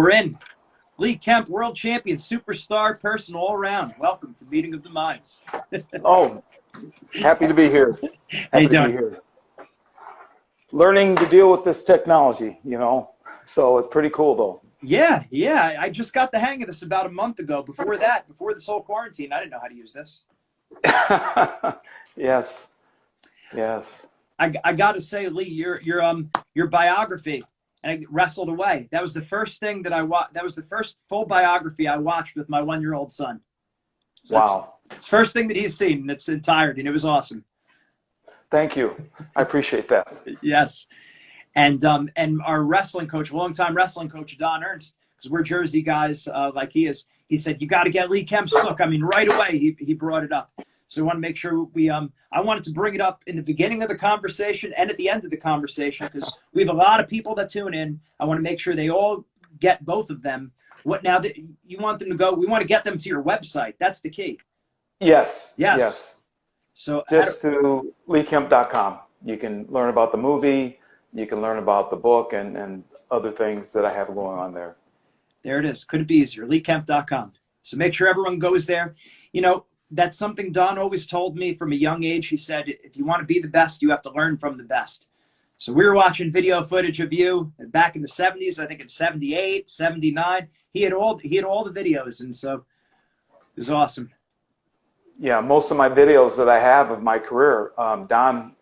We're in. Lee Kemp, world champion, superstar, person all around. Welcome to Meeting of the Minds. Oh, happy to be here. How you Happy to be doing? here. Learning to deal with this technology, so it's pretty cool though. Yeah. I just got the hang of this about a month ago. Before this whole quarantine, I didn't know how to use this. Yes. I got to say, Lee, your biography, and I wrestled away. That was the first thing that I watched. That was the first full biography I watched with my 1-year-old son. So Wow. It's the first thing that he's seen in its entirety, and it was awesome. Thank you. I appreciate that. Yes. And our wrestling coach, longtime wrestling coach, Donn Ernst, because we're Jersey guys like he is, he said, you got to get Lee Kemp's book. I mean, right away, he brought it up. So we want to make sure I wanted to bring it up in the beginning of the conversation and at the end of the conversation, because we have a lot of people that tune in. I want to make sure they all get both of them. What now that you want them to go, we want to get them to your website. That's the key. Yes. So just to leekemp.com. You can learn about the movie, you can learn about the book and other things that I have going on there. There it is. Couldn't be easier. leekemp.com. So make sure everyone goes there. That's something Donn always told me from a young age. He said, if you want to be the best, you have to learn from the best. So we were watching video footage of you back in the 70s, I think in 78, 79. He had all the videos, and so it was awesome. Yeah, most of my videos that I have of my career, Donn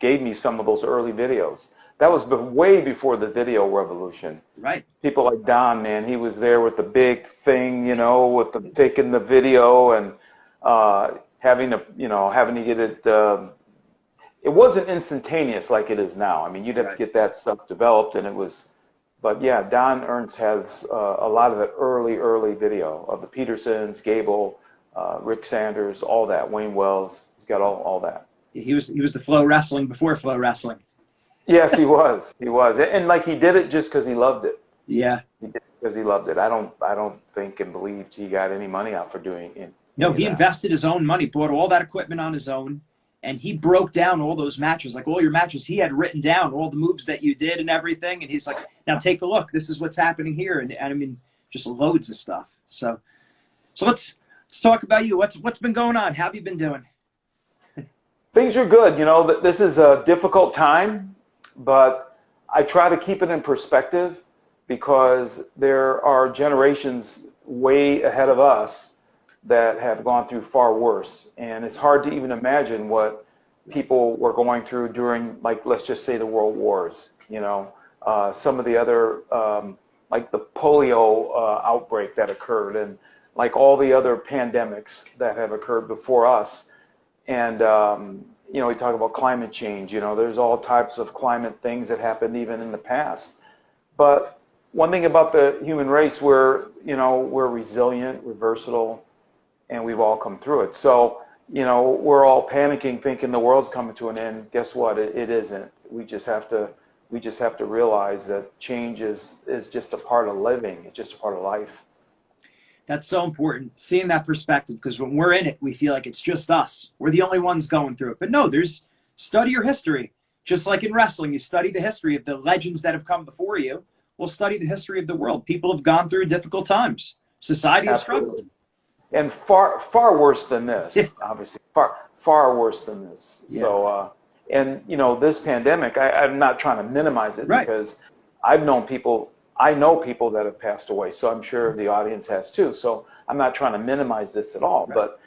gave me some of those early videos. That was way before the video revolution. Right. People like Donn, man, he was there with the big thing, with the taking the video and having to get it. It wasn't instantaneous like it is now. I mean, you'd have to get that stuff developed, and it was. But yeah, Donn Ernst has a lot of the early video of the Petersons, Gable, Rick Sanders, all that. Wayne Wells, he's got all that. He was the Flow Wrestling before Flow Wrestling. Yes, he was. And like he did it just because he loved it. Yeah. He did it because he loved it. I don't think and believe he got any money out for doing it. No, he invested his own money, bought all that equipment on his own, and he broke down all those matches, like all your matches. He had written down all the moves that you did and everything, and he's like, now take a look. This is what's happening here, and I mean, just loads of stuff. So let's talk about you. What's been going on? How have you been doing? Things are good. This is a difficult time, but I try to keep it in perspective because there are generations way ahead of us that have gone through far worse. And it's hard to even imagine what people were going through during, like, let's just say the world wars, some of the other, like the polio outbreak that occurred and like all the other pandemics that have occurred before us. And, we talk about climate change, there's all types of climate things that happened even in the past. But one thing about the human race, we're resilient, we're versatile, and we've all come through it. So, we're all panicking, thinking the world's coming to an end. Guess what? It isn't. We just have to realize that change is just a part of living. It's just a part of life. That's so important, seeing that perspective, because when we're in it, we feel like it's just us. We're the only ones going through it. But no, study your history. Just like in wrestling, you study the history of the legends that have come before you. We'll study the history of the world. People have gone through difficult times. Society has struggled. And far worse than this, obviously. Far worse than this. Yeah. So, this pandemic, I'm not trying to minimize it because I know people that have passed away, so I'm sure the audience has too. So I'm not trying to minimize this at all. Right. But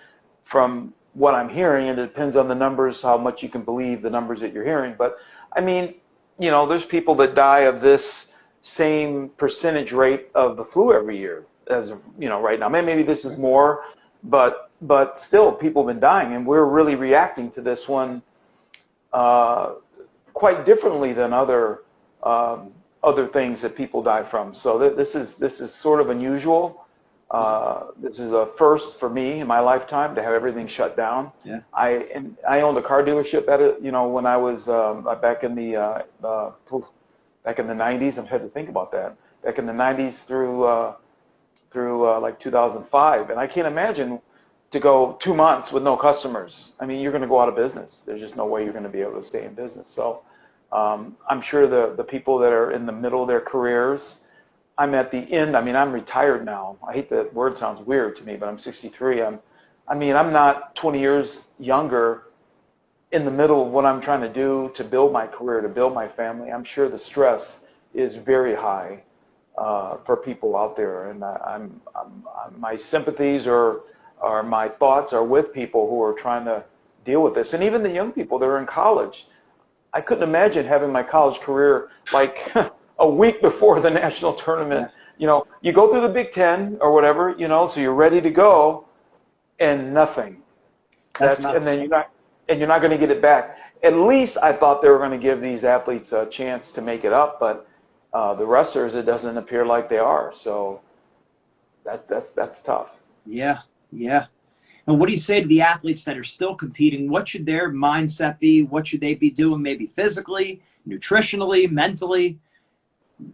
from what I'm hearing, and it depends on the numbers, how much you can believe the numbers that you're hearing. But I mean, there's people that die of this same percentage rate of the flu every year as right now. Maybe this is more, but still people have been dying, and we're really reacting to this one quite differently than other things that people die from. So this is sort of unusual. This is a first for me in my lifetime to have everything shut down. Yeah. I owned a car dealership when I was back in the 90s. I've had to think about that. Back in the 90s through like 2005, and I can't imagine to go 2 months with no customers. I mean, you're going to go out of business. There's just no way you're going to be able to stay in business. So I'm sure the people that are in the middle of their careers I'm at the end. I mean, I'm retired now. I hate that word, sounds weird to me, but I'm 63. I'm not 20 years younger in the middle of what I'm trying to do to build my career, to build my family. I'm sure the stress is very high for people out there, and my sympathies or my thoughts are with people who are trying to deal with this, and even the young people that are in college. I couldn't imagine having my college career like a week before the national tournament. You know, you go through the Big Ten or whatever, you know, so you're ready to go, and nothing. That's nuts. And then you're not going to get it back. At least I thought they were going to give these athletes a chance to make it up, but the wrestlers, it doesn't appear like they are. So that's tough. Yeah, yeah. And what do you say to the athletes that are still competing? What should their mindset be? What should they be doing, maybe physically, nutritionally, mentally?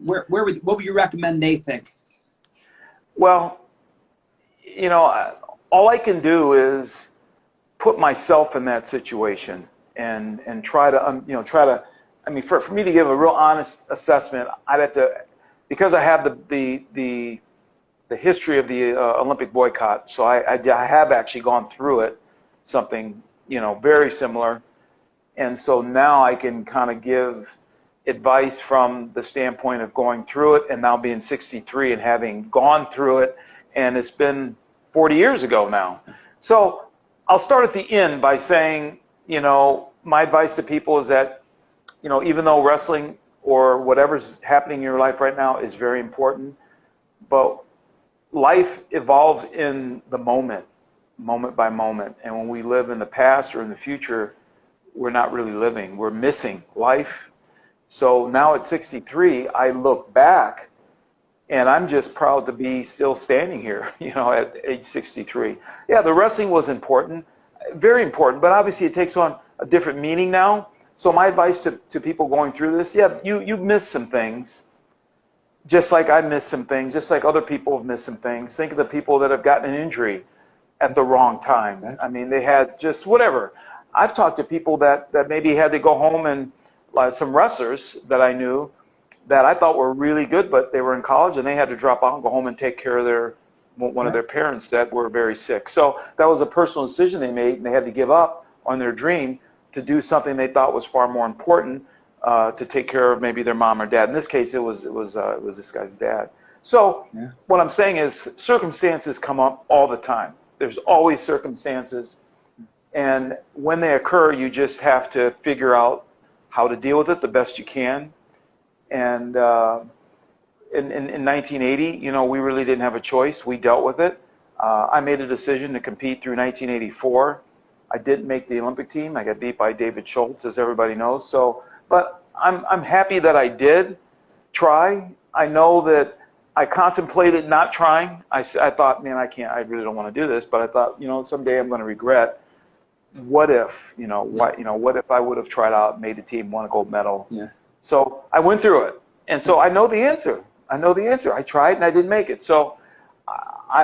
What would you recommend they think? Well, you know, all I can do is put myself in that situation and try to, I mean, for me to give a real honest assessment, I'd have to, because I have the history of the Olympic boycott, so I have actually gone through it, something, you know, very similar. And so now I can kind of give advice from the standpoint of going through it and now being 63 and having gone through it. And it's been 40 years ago now. So I'll start at the end by saying, you know, my advice to people is that, you know, even though wrestling or whatever's happening in your life right now is very important, but life evolves in the moment by moment. And when we live in the past or in the future, we're not really living. We're missing life. So now at 63, I look back and I'm just proud to be still standing here, you know, at age 63. Yeah, the wrestling was important, very important, but obviously it takes on a different meaning now. So my advice to people going through this, yeah, you missed some things. Just like I missed some things, just like other people have missed some things. Think of the people that have gotten an injury at the wrong time. I mean, they had just whatever. I've talked to people that maybe had to go home and some wrestlers that I knew that I thought were really good, but they were in college and they had to drop out and go home and take care of one of their parents that were very sick. So that was a personal decision they made, and they had to give up on their dream to do something they thought was far more important. To take care of maybe their mom or dad. In this case, it was this guy's dad. So what I'm saying is circumstances come up all the time. There's always circumstances. And when they occur, you just have to figure out how to deal with it the best you can. And in 1980, you know, we really didn't have a choice. We dealt with it. I made a decision to compete through 1984. I didn't make the Olympic team. I got beat by Dave Schultz, as everybody knows. So, but I'm happy that I did try. I know that I contemplated not trying. I thought, man, I really don't want to do this. But I thought, you know, someday I'm going to regret. What if, what if I would have tried out, made the team, won a gold medal? Yeah. So I went through it. And so I know the answer. I tried and I didn't make it. So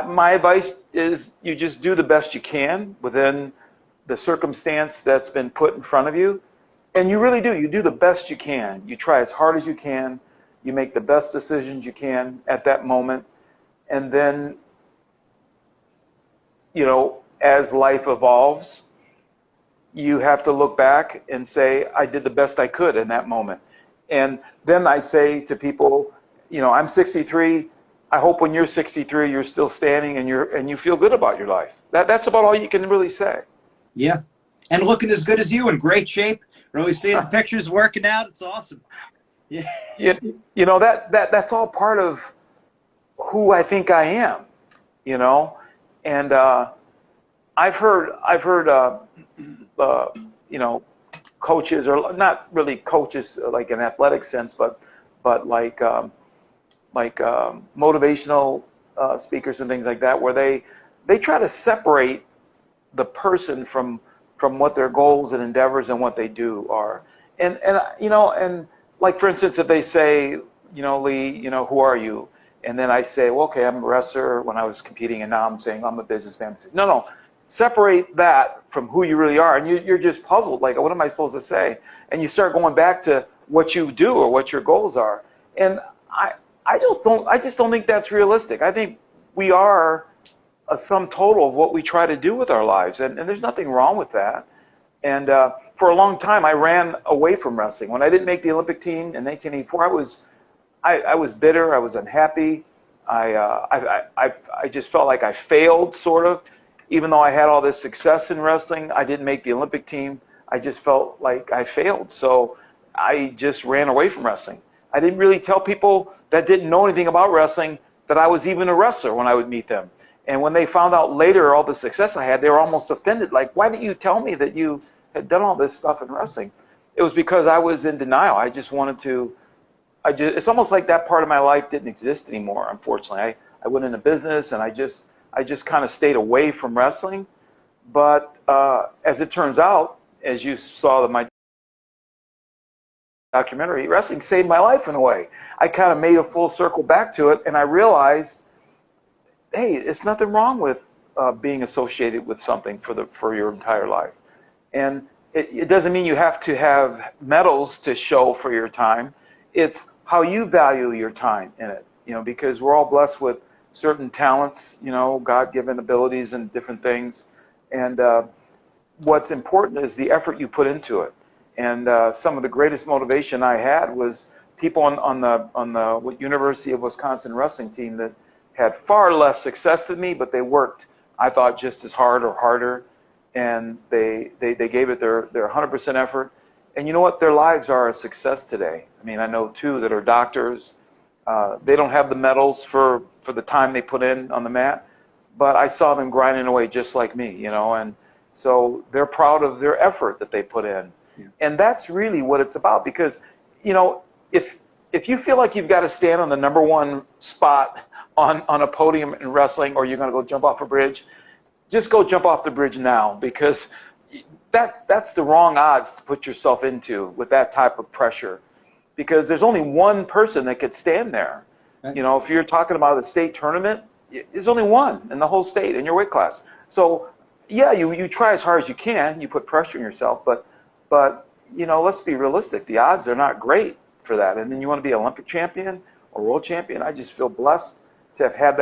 my advice is you just do the best you can within the circumstance that's been put in front of you. And you really do. You do the best you can. You try as hard as you can. You make the best decisions you can at that moment. And then, you know, as life evolves, you have to look back and say, I did the best I could in that moment. And then I say to people, you know, I'm 63. I hope when you're 63, you're still standing and you feel good about your life. That's about all you can really say. Yeah. And looking as good as you, in great shape. We're always seeing the pictures working out. It's awesome. Yeah. You know, that's all part of who I think I am, you know. And I've heard you know, coaches, or not really coaches like in athletic sense, but like motivational speakers and things like that, where they try to separate the person from what their goals and endeavors and what they do are. And you know, and like, for instance, if they say, you know, Lee, you know, who are you? And then I say, well, okay, I'm a wrestler when I was competing, and now I'm saying I'm a businessman. No, separate that from who you really are. And you're just puzzled, like, what am I supposed to say? And you start going back to what you do or what your goals are. And I just don't think that's realistic. I think we are a sum total of what we try to do with our lives, and there's nothing wrong with that. And for a long time, I ran away from wrestling. When I didn't make the Olympic team in 1984, I was bitter. I was unhappy. I just felt like I failed, sort of. Even though I had all this success in wrestling, I didn't make the Olympic team. I just felt like I failed. So I just ran away from wrestling. I didn't really tell people that didn't know anything about wrestling that I was even a wrestler when I would meet them. And when they found out later all the success I had, they were almost offended. Like, why didn't you tell me that you had done all this stuff in wrestling? It was because I was in denial. I just wanted to, it's almost like that part of my life didn't exist anymore, unfortunately. I went into business and I just kind of stayed away from wrestling. But as it turns out, as you saw my documentary, wrestling saved my life in a way. I kind of made a full circle back to it, and I realized, hey, it's nothing wrong with being associated with something for your entire life. And it doesn't mean you have to have medals to show for your time. It's how you value your time in it, because we're all blessed with certain talents, God-given abilities and different things. And what's important is the effort you put into it. And some of the greatest motivation I had was people on the University of Wisconsin wrestling team that had far less success than me, but they worked, I thought, just as hard or harder. And they gave it their 100% effort. And you know what? Their lives are a success today. I mean, I know two that are doctors. They don't have the medals for the time they put in on the mat, but I saw them grinding away just like me, and so they're proud of their effort that they put in. Yeah. And that's really what it's about, because, if you feel like you've got to stand on the #1 spot on a podium in wrestling, or you're going to go jump off a bridge, just go jump off the bridge now, because that's the wrong odds to put yourself into with that type of pressure, because there's only one person that could stand there. Right. If you're talking about a state tournament, there's only one in the whole state in your weight class. So yeah, you try as hard as you can, you put pressure on yourself, but let's be realistic. The odds are not great for that. And then you want to be Olympic champion or world champion. I just feel blessed to have had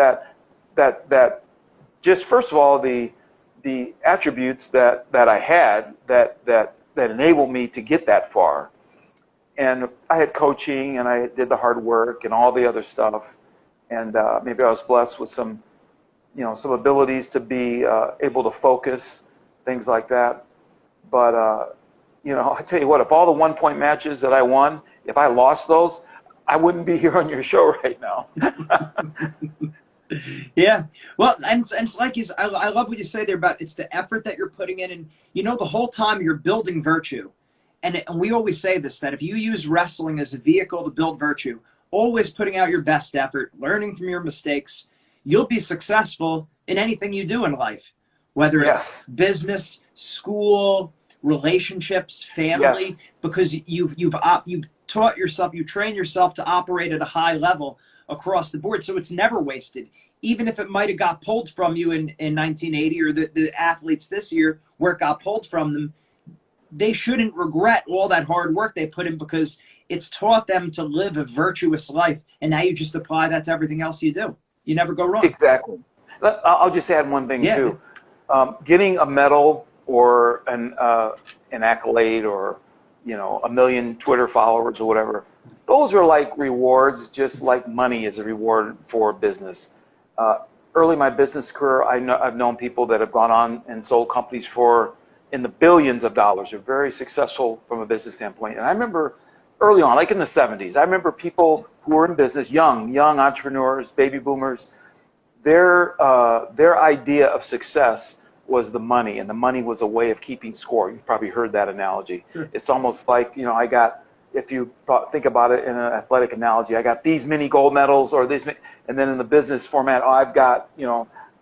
that just, first of all, the attributes that I had that enabled me to get that far. And I had coaching, and I did the hard work and all the other stuff. And maybe I was blessed with some abilities to be able to focus, things like that. But I tell you what, if all the 1-point matches that I won, if I lost those, I wouldn't be here on your show right now. Yeah. Well, and it's like I love what you say there about it's the effort that you're putting in. And, the whole time you're building virtue. And we always say this, that if you use wrestling as a vehicle to build virtue, always putting out your best effort, learning from your mistakes, you'll be successful in anything you do in life, whether it's business, school, relationships, family, because you've taught yourself, you train yourself to operate at a high level across the board. So it's never wasted. Even if it might have got pulled from you in 1980, or the athletes this year where it got pulled from them, they shouldn't regret all that hard work they put in, because it's taught them to live a virtuous life. And now you just apply that to everything else you do. You never go wrong. Exactly. I'll just add one thing too. Getting a medal or an accolade, or a million Twitter followers or whatever, those are like rewards, just like money is a reward for business. Early in my business career, I've known people that have gone on and sold companies in the billions of dollars. They're very successful from a business standpoint. And I remember early on, like in the 70s, I remember people who were in business, young entrepreneurs, baby boomers, their idea of success was the money, and the money was a way of keeping score. You've probably heard that analogy. Sure. It's almost like, if you think about it in an athletic analogy, I got these many gold medals, or these, and then in the business format, I've got,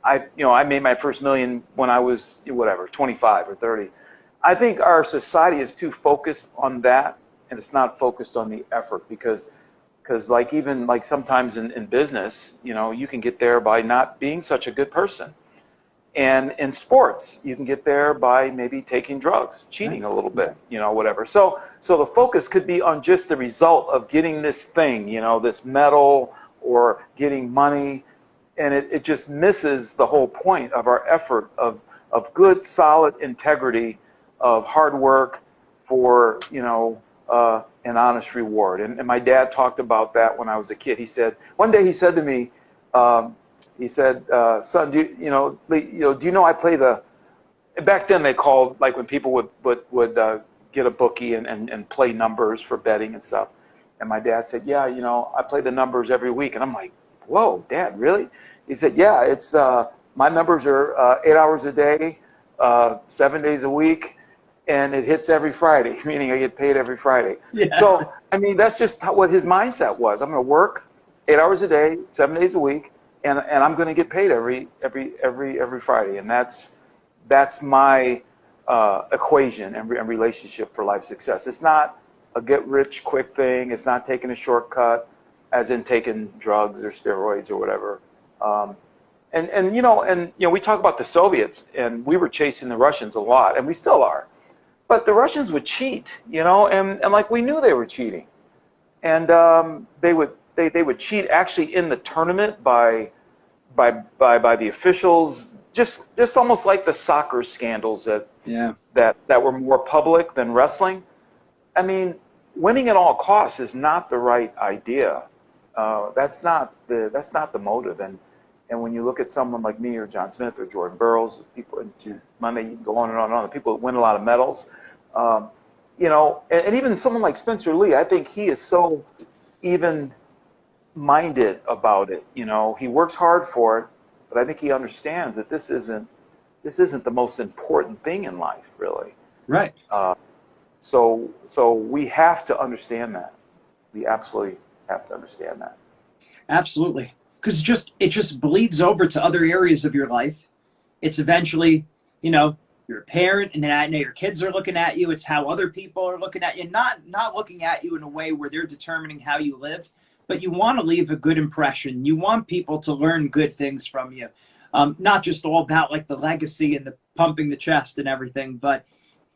I made my first million when I was 25 or 30. I think our society is too focused on that, and it's not focused on the effort, because even sometimes in business, you can get there by not being such a good person. And in sports, you can get there by maybe taking drugs, cheating a little bit, whatever. So the focus could be on just the result of getting this thing, this medal or getting money. And it just misses the whole point of our effort of good, solid integrity, of hard work for, an honest reward. And my dad talked about that when I was a kid. He said, one day he said to me, son, do you know I play the, back then they called, like when people would get a bookie and play numbers for betting and stuff. And my dad said, yeah, I play the numbers every week. And I'm like, whoa, Dad, really? He said, yeah, it's my numbers are 8 hours a day, 7 days a week, and it hits every Friday, meaning I get paid every Friday. Yeah. So, I mean, that's just what his mindset was. I'm going to work 8 hours a day, 7 days a week, and I'm going to get paid every Friday. And that's my equation and relationship for life success. It's not a get-rich-quick thing. It's not taking a shortcut, as in taking drugs or steroids or whatever. We talk about the Soviets, and we were chasing the Russians a lot, and we still are. But the Russians would cheat, and like we knew they were cheating, and they would cheat actually in the tournament by the officials, just almost like the soccer scandals that were more public than wrestling. I mean, winning at all costs is not the right idea. That's not the motive. And when you look at someone like me or John Smith or Jordan Burroughs, people, Monday, you can go on and on and on, the people that win a lot of medals, and even someone like Spencer Lee, I think he is so even-minded about it. He works hard for it, but I think he understands that this isn't the most important thing in life, really. Right. So we have to understand that. We absolutely have to understand that. Absolutely. Because it just bleeds over to other areas of your life. It's eventually, you're a parent, and then I know your kids are looking at you. It's how other people are looking at you, not looking at you in a way where they're determining how you live, but you want to leave a good impression. You want people to learn good things from you. Not just all about like the legacy and the pumping the chest and everything, but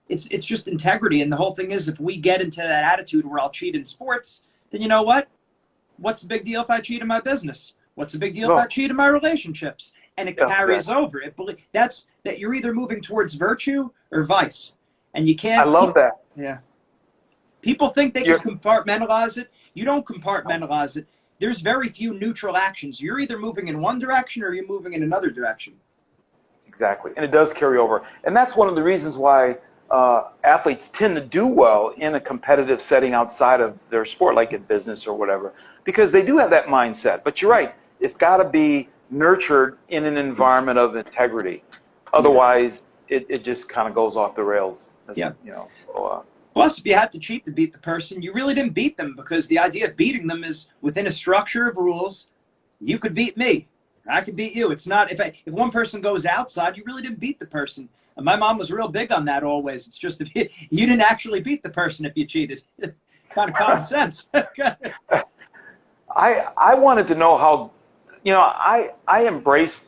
it's just integrity. And the whole thing is, if we get into that attitude where I'll cheat in sports, then you know what? What's the big deal if I cheat in my business? What's the big deal if I cheat in my relationships? And it carries over. That's that you're either moving towards virtue or vice. And you can't. I love that. Yeah. People think they can compartmentalize it. You don't compartmentalize it. There's very few neutral actions. You're either moving in one direction or you're moving in another direction. Exactly. And it does carry over. And that's one of the reasons why athletes tend to do well in a competitive setting outside of their sport, like in business or whatever, because they do have that mindset. But you're right. It's got to be nurtured in an environment of integrity. Otherwise, it just kind of goes off the rails. Plus, if you had to cheat to beat the person, you really didn't beat them, because the idea of beating them is within a structure of rules. You could beat me. I could beat you. It's not, if one person goes outside, you really didn't beat the person. And my mom was real big on that always. It's just, if you didn't actually beat the person if you cheated. Kind of common sense. I wanted to know how, I embraced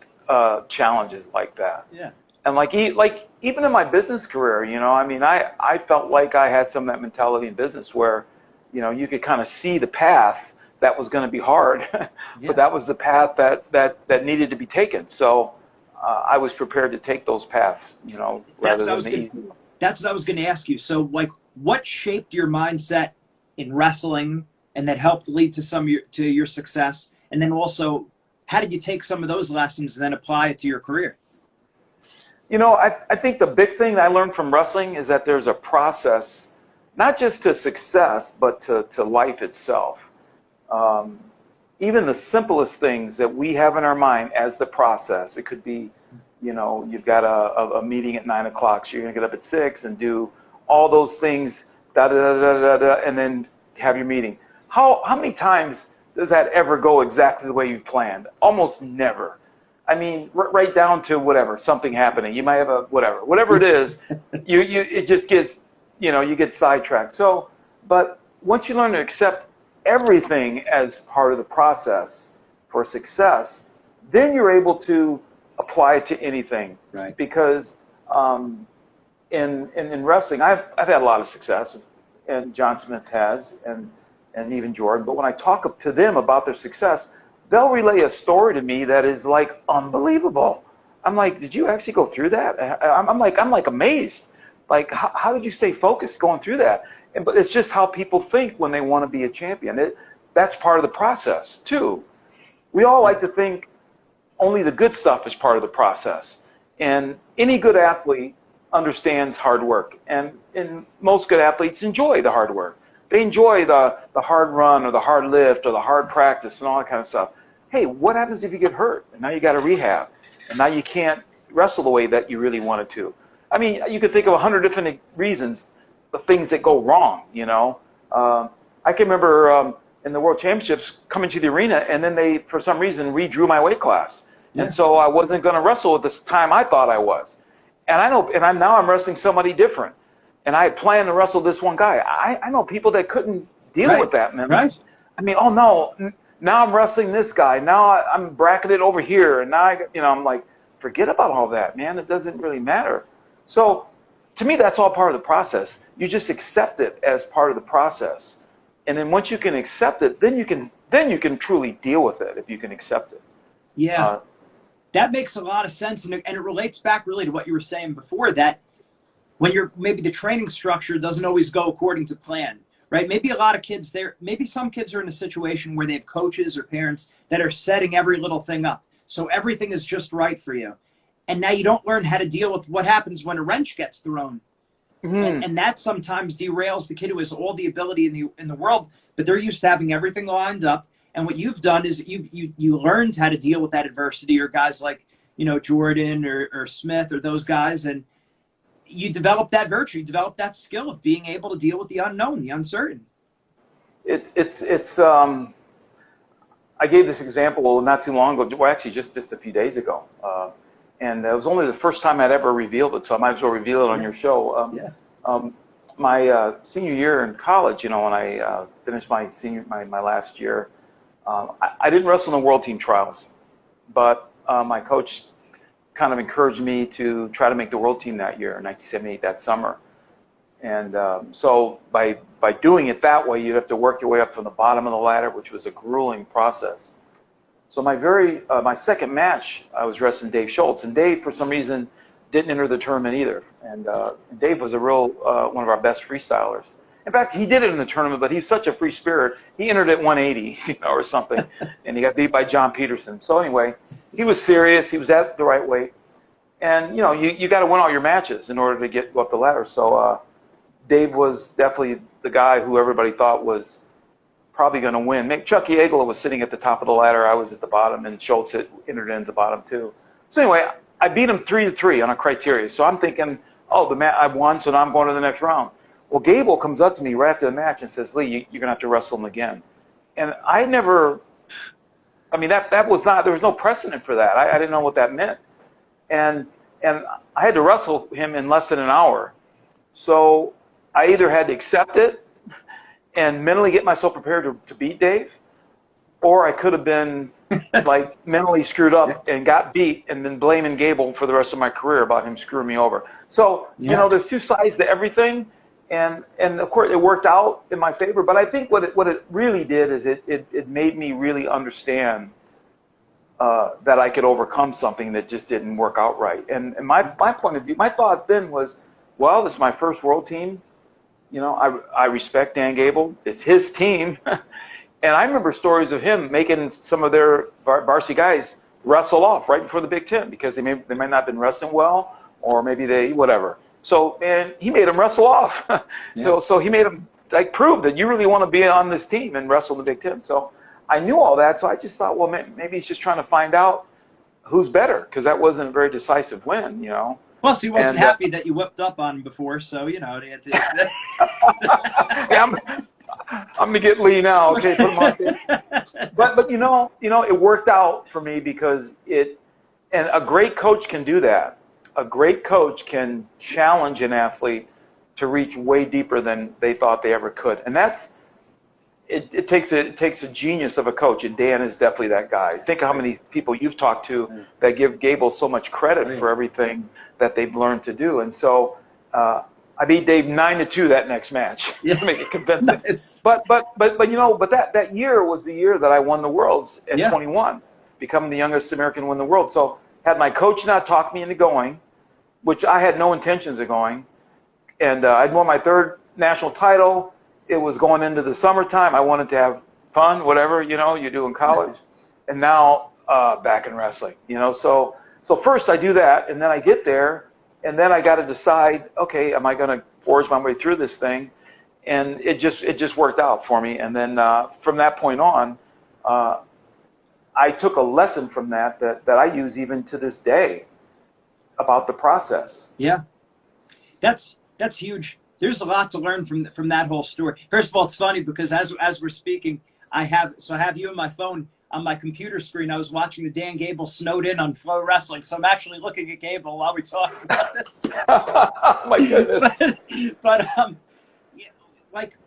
challenges like that. Yeah. And like even in my business career, I felt like I had some of that mentality in business where, you could kind of see the path that was going to be hard, but that was the path that needed to be taken. So I was prepared to take those paths, rather than the easy one. That's what I was going to ask you. So, like, what shaped your mindset in wrestling, and that helped lead to your success? And then also, how did you take some of those lessons and then apply it to your career? I think the big thing I learned from wrestling is that there's a process, not just to success, but to life itself. Even the simplest things that we have in our mind as the process. It could be, you've got a meeting at 9 o'clock, so you're going to get up at 6 and do all those things, and then have your meeting. How many times does that ever go exactly the way you've planned? Almost never. I mean, right down to whatever, something happening. You might have whatever it is, it just gets, you get sidetracked. So, but once you learn to accept everything as part of the process for success, then you're able to apply it to anything. Right. Because in wrestling, I've had a lot of success, and John Smith has, and even Jordan. But when I talk to them about their success, they'll relay a story to me that is like unbelievable. I'm like, did you actually go through that? I'm like amazed. Like, how did you stay focused going through that? But it's just how people think when they want to be a champion. That's part of the process too. We all like to think only the good stuff is part of the process. And any good athlete understands hard work. And most good athletes enjoy the hard work. They enjoy the hard run or the hard lift or the hard practice and all that kind of stuff. Hey, what happens if you get hurt? And now you got to rehab. And now you can't wrestle the way that you really wanted to. I mean, you could think of 100 different reasons, the things that go wrong, you know. I can remember in the World Championships coming to the arena, and then they, for some reason, redrew my weight class. Yeah. And so I wasn't going to wrestle at this time I thought I was. And I know, and now I'm wrestling somebody different. And I had planned to wrestle this one guy. I know people that couldn't deal with that, man. Right. I mean, oh no, now I'm wrestling this guy. Now I'm bracketed over here, and now I'm like, forget about all that, man. It doesn't really matter. So, to me, that's all part of the process. You just accept it as part of the process, and then once you can accept it, then you can truly deal with it if you can accept it. Yeah, that makes a lot of sense, and it relates back really to what you were saying before, that when maybe the training structure doesn't always go according to plan, right? Maybe a lot of kids maybe some kids are in a situation where they have coaches or parents that are setting every little thing up, so everything is just right for you. And now you don't learn how to deal with what happens when a wrench gets thrown. Mm-hmm. And that sometimes derails the kid who has all the ability in the world, but they're used to having everything lined up. And what you've done is you learned how to deal with that adversity, or guys like, Jordan or Smith or those guys. And you develop that virtue, you develop that skill of being able to deal with the unknown, the uncertain. I gave this example not too long ago, well, actually just a few days ago. And it was only the first time I'd ever revealed it, so I might as well reveal it on your show. My senior year in college, when I finished my last year, I didn't wrestle in the world team trials, but my coach kind of encouraged me to try to make the world team that year, in 1978, that summer. And so by doing it that way, you'd have to work your way up from the bottom of the ladder, which was a grueling process. So my second match, I was wrestling Dave Schultz, and Dave, for some reason, didn't enter the tournament either. And Dave was a real one of our best freestylers. In fact, he did it in the tournament, but he's such a free spirit. He entered at 180, or something, and he got beat by John Peterson. So anyway, he was serious. He was at the right weight, and you got to win all your matches in order to go up the ladder. So Dave was definitely the guy who everybody thought was probably going to win. Chucky Agler was sitting at the top of the ladder. I was at the bottom, and Schultz entered into the bottom too. So anyway, I beat him 3-3 on a criteria. So I'm thinking, oh, I won, so now I'm going to the next round. Well, Gable comes up to me right after the match and says, Lee, you're going to have to wrestle him again. And there was no precedent for that. I didn't know what that meant. And I had to wrestle him in less than an hour. So I either had to accept it and mentally get myself prepared to beat Dave, or I could have been like mentally screwed up and got beat and been blaming Gable for the rest of my career about him screwing me over. So, there's two sides to everything, and of course it worked out in my favor, but I think what it really did is it made me really understand that I could overcome something that just didn't work out right. And my point of view, my thought then was, well, this is my first world team. I respect Dan Gable. It's his team. And I remember stories of him making some of their varsity guys wrestle off right before the Big Ten because they might not have been wrestling well, or maybe whatever. So, and he made them wrestle off. So he made them prove that you really want to be on this team and wrestle in the Big Ten. So I knew all that. So I just thought, well, maybe he's just trying to find out who's better, because that wasn't a very decisive win, Plus, he wasn't happy that you whipped up on him before, so, he had to... I'm going to get Lee now, okay, put him on there. But it worked out for me because and a great coach can do that. A great coach can challenge an athlete to reach way deeper than they thought they ever could. And it takes a genius of a coach, and Dan is definitely that guy. Think of how many people you've talked to that give Gable so much credit for everything that they've learned to do. And so I beat Dave 9-2 that next match Yeah. to make it convincing. Nice. But that year was the year that I won the Worlds at 21, becoming the youngest American to win the world. So had my coach not talked me into going, which I had no intentions of going, and I'd won my third national title. It was going into the summertime. I wanted to have fun, whatever you do in college, and now back in wrestling. So first I do that, and then I get there. And then I got to decide, okay, am I going to forge my way through this thing? And it just worked out for me. And then from that point on, I took a lesson from that I use even to this day about the process. Yeah, that's huge. There's a lot to learn from that whole story. First of all, it's funny because as we're speaking, I have you on my phone. On my computer screen, I was watching the Dan Gable Snowed In on Flow Wrestling, so I'm actually looking at Gable while we talk about this. My goodness. but yeah, like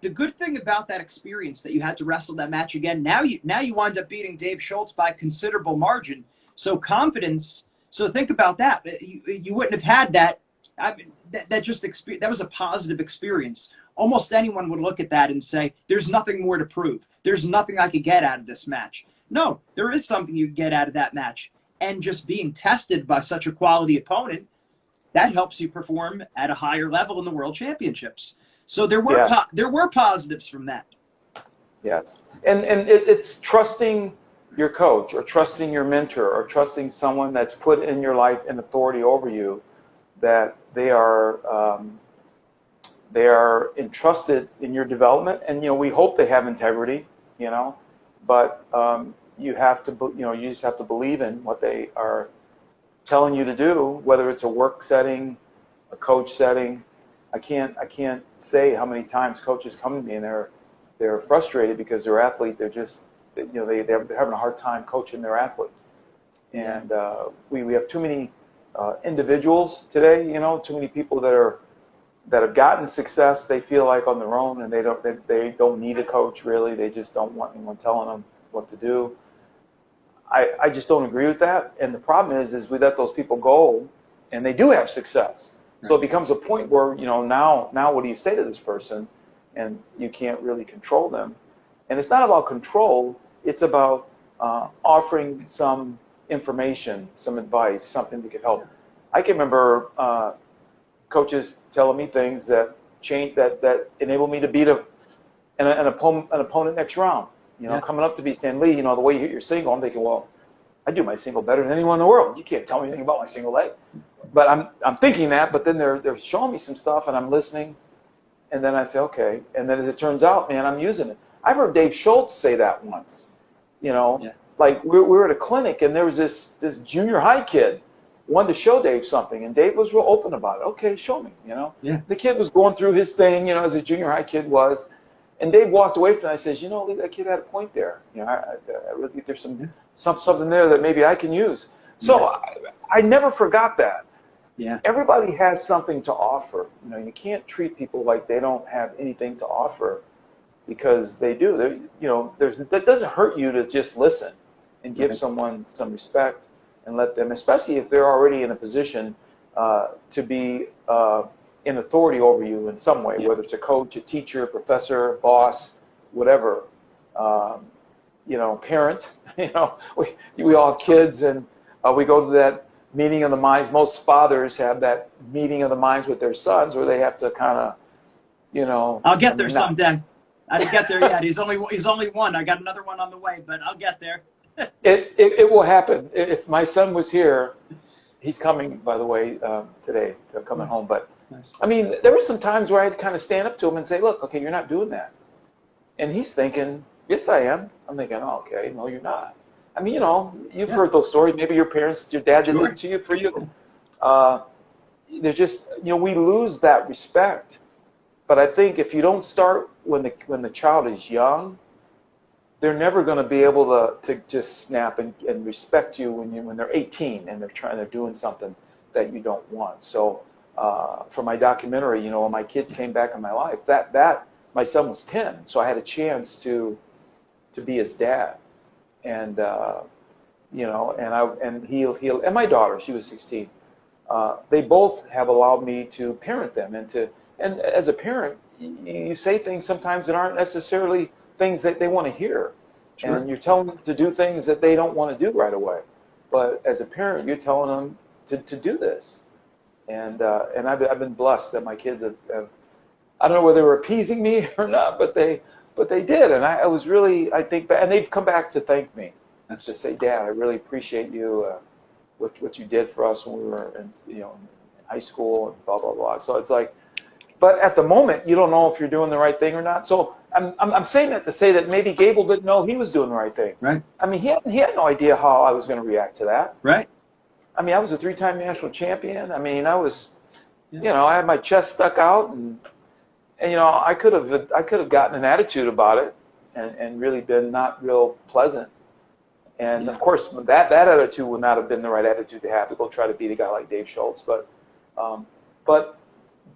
the good thing about that experience that you had to wrestle that match again. Now you wind up beating Dave Schultz by a considerable margin. So confidence. So think about that. You wouldn't have had that. I mean, that was a positive experience. Almost anyone would look at that and say, there's nothing more to prove. There's nothing I could get out of this match. No, there is something you get out of that match. And just being tested by such a quality opponent, that helps you perform at a higher level in the World Championships. So there were positives from that. Yes. And it's trusting your coach or trusting your mentor or trusting someone that's put in your life an authority over you, that they are entrusted in your development, and we hope they have integrity, but you have to you just have to believe in what they are telling you to do, whether it's a work setting, a coach setting. I can't say how many times coaches come to me and they're frustrated because their athlete, they're just they're having a hard time coaching their athlete, and we have too many individuals today, too many people that have gotten success, they feel like on their own, and they don't need a coach really. They just don't want anyone telling them what to do. I just don't agree with that. And the problem is we let those people go, and they do have success. So it becomes a point where now what do you say to this person? And you can't really control them. And it's not about control. It's about offering some information, some advice, something that could help. I can remember coaches telling me things that enable me to beat an opponent next round. Coming up to me saying, Lee, the way you hit your single, I'm thinking, well, I do my single better than anyone in the world. You can't tell me anything about my single leg. But I'm thinking that, but then they're showing me some stuff and I'm listening, and then I say, okay. And then as it turns out, man, I'm using it. I've heard Dave Schultz say that once. Like we were at a clinic and there was this junior high kid wanted to show Dave something, and Dave was real open about it. Okay, show me, The kid was going through his thing, as a junior high kid was, and Dave walked away from it and says, Lee, that kid had a point there. I really think there's something there that maybe I can use. So I never forgot that. Yeah. Everybody has something to offer. You can't treat people like they don't have anything to offer, because they do. That doesn't hurt you to just listen and give someone some respect. And let them, especially if they're already in a position to be in authority over you in some way, whether it's a coach, a teacher, professor, boss, whatever, parent. We all have kids, and we go to that meeting of the minds. Most fathers have that meeting of the minds with their sons, where they have to kind of, I'll get there someday. I didn't get there yet. He's only one. I got another one on the way, but I'll get there. It will happen. If my son was here, he's coming, by the way, today, so coming home. But nice. I mean, there were some times where I'd kind of stand up to him and say, look, okay, you're not doing that. And he's thinking, yes, I am. I'm thinking, oh, okay, no, you're not. I mean, you've heard those stories. Maybe your parents, your dad did it to you, for you. There's just, we lose that respect. But I think if you don't start when the child is young, they're never going to be able to just snap and respect you when they're 18 and they're doing something that you don't want. So for my documentary, when my kids came back in my life, that my son was 10, so I had a chance to be his dad, and and my daughter, she was 16. they both have allowed me to parent them, and as a parent, you say things sometimes that aren't necessarily things that they want to hear. Sure. And you're telling them to do things that they don't want to do right away. But as a parent, you're telling them to do this. And I've been blessed that my kids have, I don't know whether they were appeasing me or not, but they did. And I was really, I think, and they've come back to thank me. To say, Dad, I really appreciate you, what you did for us when we were in high school and blah, blah, blah. So it's like, but at the moment, you don't know if you're doing the right thing or not. So I'm saying that to say that maybe Gable didn't know he was doing the right thing. Right. I mean, he had no idea how I was going to react to that. Right. I mean, I was a 3-time national champion. I mean, I was, I had my chest stuck out, and I could have gotten an attitude about it, and really been not real pleasant. And of course, that attitude would not have been the right attitude to have to go try to beat a guy like Dave Schultz. But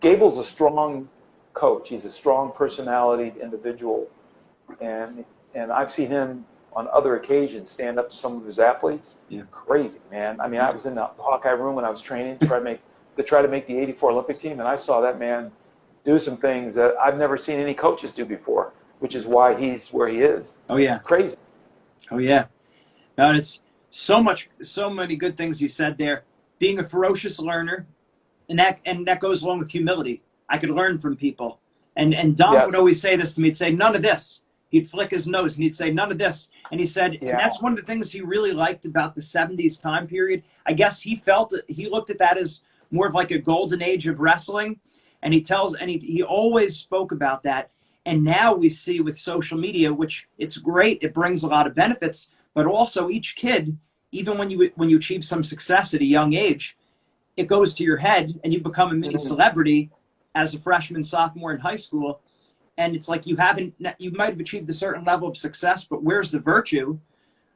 Gable's a strong coach. He's a strong personality individual, and I've seen him on other occasions stand up to some of his athletes. Yeah. Crazy, man. I mean, I was in the Hawkeye room when I was training to try to make the '84 Olympic team, and I saw that man do some things that I've never seen any coaches do before, which is why he's where he is. Oh yeah. Crazy. Oh yeah. Now, it's so many good things you said there. Being a ferocious learner, and that goes along with humility. I could learn from people. And Donn would always say this to me. He'd say, none of this. He'd flick his nose and he'd say, none of this. And he said, and that's one of the things he really liked about the 70s time period. I guess he looked at that as more of like a golden age of wrestling. And he always spoke about that. And now we see with social media, which it's great. It brings a lot of benefits, but also each kid, even when you achieve some success at a young age, it goes to your head and you become a mini celebrity as a freshman, sophomore in high school. And it's like you might have achieved a certain level of success, but where's the virtue,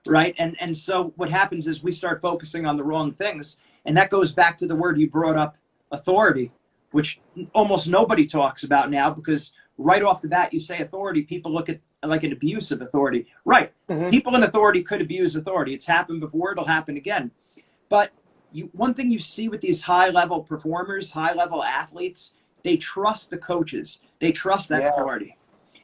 right? And so what happens is we start focusing on the wrong things. And that goes back to the word you brought up, authority, which almost nobody talks about now, because right off the bat, you say authority, people look at like an abuse of authority. Right. Mm-hmm. People in authority could abuse authority. It's happened before. It'll happen again. But one thing you see with these high-level performers, high-level athletes, they trust the coaches. They trust that authority.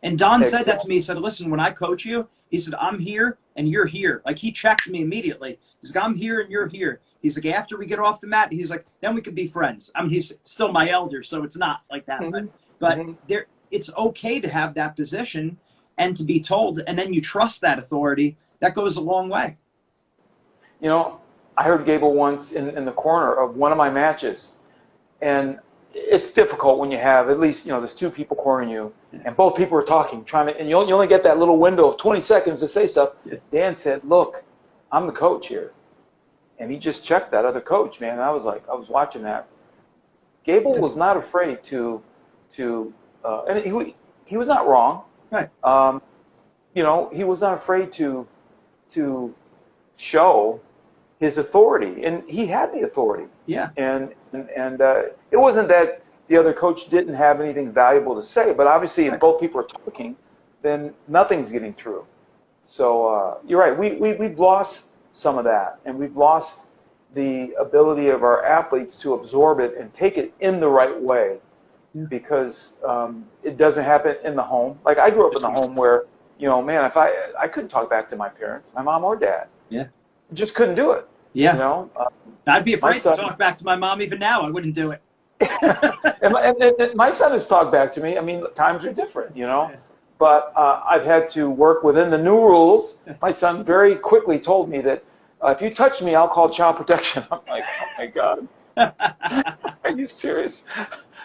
And Donn said that to me. He said, listen, when I coach you, he said, I'm here and you're here. Like, he checked me immediately. He's like, I'm here and you're here. He's like, after we get off the mat, he's like, then we can be friends. I mean, he's still my elder, so it's not like that. Mm-hmm. But it's okay to have that position and to be told, and then you trust that authority. That goes a long way. I heard Gable once in the corner of one of my matches, and it's difficult when you have at least, there's two people cornering you, and both people are talking, and you only get that little window of 20 seconds to say stuff. Yeah. Dan said, look, I'm the coach here. And he just checked that other coach, man. I was watching that. Gable was not afraid to and he was not wrong. Right. He was not afraid to show his authority, and he had the authority. Yeah. And it wasn't that the other coach didn't have anything valuable to say, but obviously if both people are talking, then nothing's getting through. So you're right. We've lost some of that, and we've lost the ability of our athletes to absorb it and take it in the right way, because it doesn't happen in the home. Like, I grew up in a home where, man, if I couldn't talk back to my parents, my mom or dad. Yeah. Just couldn't do it. Yeah. I'd be afraid to talk back to my mom even now. I wouldn't do it. and my son has talked back to me. I mean, times are different, but I've had to work within the new rules. My son very quickly told me that if you touch me, I'll call child protection. I'm like, oh my God. Are you serious?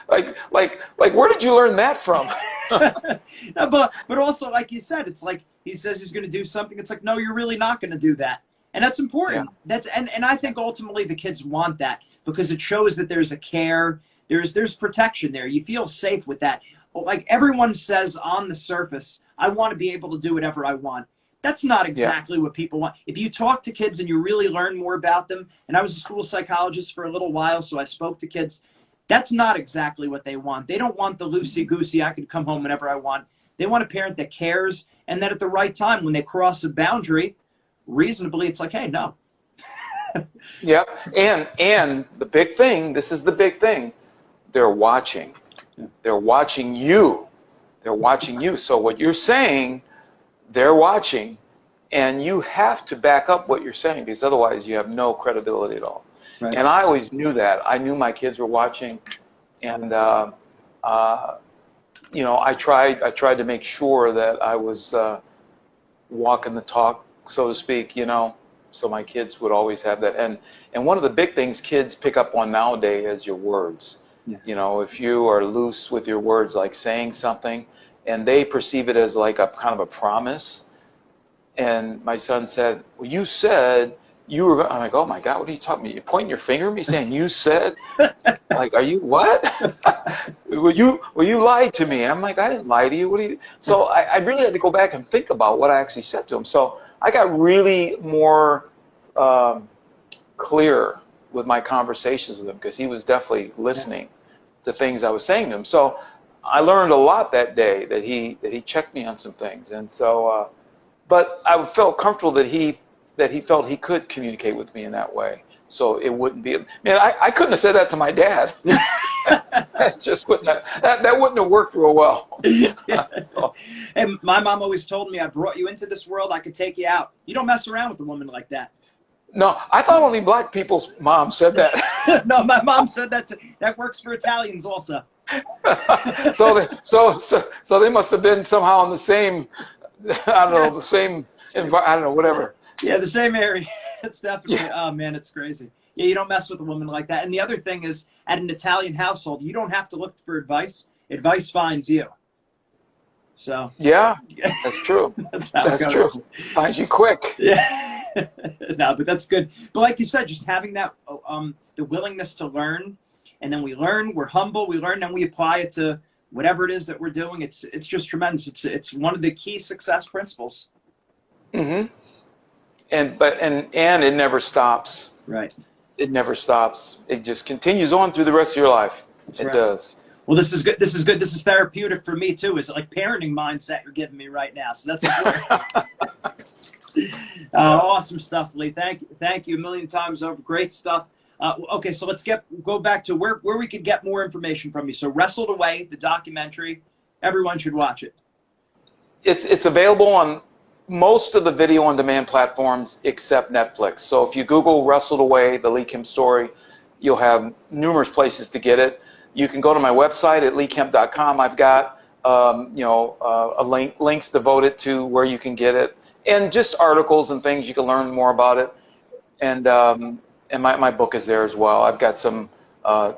Like, where did you learn that from? No, but also, like you said, it's like he says he's going to do something. It's like, no, you're really not going to do that. And that's important. Yeah. And I think ultimately the kids want that, because it shows that there's a care, there's protection there. You feel safe with that. Like everyone says on the surface, I want to be able to do whatever I want. That's not exactly what people want. If you talk to kids and you really learn more about them, and I was a school psychologist for a little while, so I spoke to kids, that's not exactly what they want. They don't want the loosey-goosey, I could come home whenever I want. They want a parent that cares, and that at the right time, when they cross a boundary, reasonably, it's like, hey, no. Yep. And the big thing, this is the big thing, they're watching. They're watching you. They're watching you. So what you're saying, they're watching, and you have to back up what you're saying, because otherwise you have no credibility at all. Right. And I always knew that. I knew my kids were watching, and you know, I tried to make sure that I was walking the talk, so to speak, you know, so my kids would always have that. And one of the big things kids pick up on nowadays is your words. Yeah. You know, if you are loose with your words, like saying something, and they perceive it as like a kind of a promise. And my son said, well, you said you were, I'm like, oh my God, what are you talking about? You're pointing your finger at me saying you said? Like, are you what? Well, you lied to me. I'm like, I didn't lie to you. What do you? So I really had to go back and think about what I actually said to him. So I got really more clear with my conversations with him, because he was definitely listening to things I was saying to him. So I learned a lot that day, that he checked me on some things. And so, but I felt comfortable that he felt he could communicate with me in that way. So it wouldn't be, man, I couldn't have said that to my dad. That just wouldn't have, that wouldn't have worked real well. And my mom always told me, I brought you into this world, I could take you out. You don't mess around with a woman like that. No, I thought only black people's moms said that. No, my mom said that too. That works for Italians also. So they must have been somehow in the same, I don't know, the same environment, I don't know, whatever. Yeah, the same area. It's definitely, oh man, it's crazy. Yeah, you don't mess with a woman like that. And the other thing is, at an Italian household, you don't have to look for advice. Advice finds you. So. Yeah, that's true. That's how it goes. True. Finds you quick. Yeah. No, but that's good. But like you said, just having that, the willingness to learn, and then we learn, we're humble, we learn, and we apply it to whatever it is that we're doing. It's just tremendous. It's one of the key success principles. Mm-hmm. And it never stops. Right. It never stops. It just continues on through the rest of your life. That's right. It does. Well, this is good. This is good. This is therapeutic for me too. It's like parenting mindset you're giving me right now. So that's important. Awesome stuff, Lee. Thank you a million times over. Great stuff. Okay, so let's go back to where we could get more information from you. So Wrestled Away, the documentary, everyone should watch it. It's available on most of the video on demand platforms except Netflix. So if you Google Wrestled Away, the Lee Kemp story, you'll have numerous places to get it. You can go to my website at leekemp.com. I've got links devoted to where you can get it, and just articles and things you can learn more about it. And my book is there as well. I've got some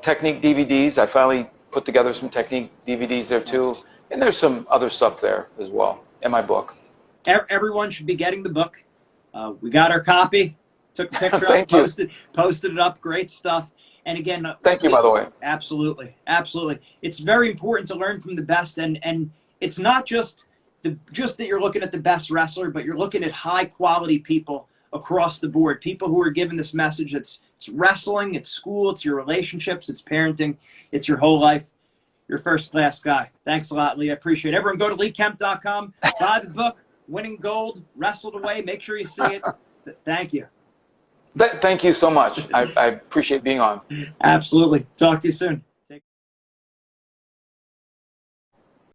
technique DVDs. I finally put together some technique DVDs there too. And there's some other stuff there as well in my book. Everyone should be getting the book. We got our copy. Took a picture of it, posted it up. Great stuff. And again, thank you, by the way. Absolutely. Absolutely. It's very important to learn from the best. And it's not just that you're looking at the best wrestler, but you're looking at high quality people across the board. People who are given this message. It's wrestling, it's school, it's your relationships, it's parenting, it's your whole life. You're a first-class guy. Thanks a lot, Lee. I appreciate it. Everyone go to leekemp.com, buy the book, Winning Gold, Wrestled Away. Make sure you see it. Thank you. Thank you so much. I appreciate being on. Absolutely. Talk to you soon.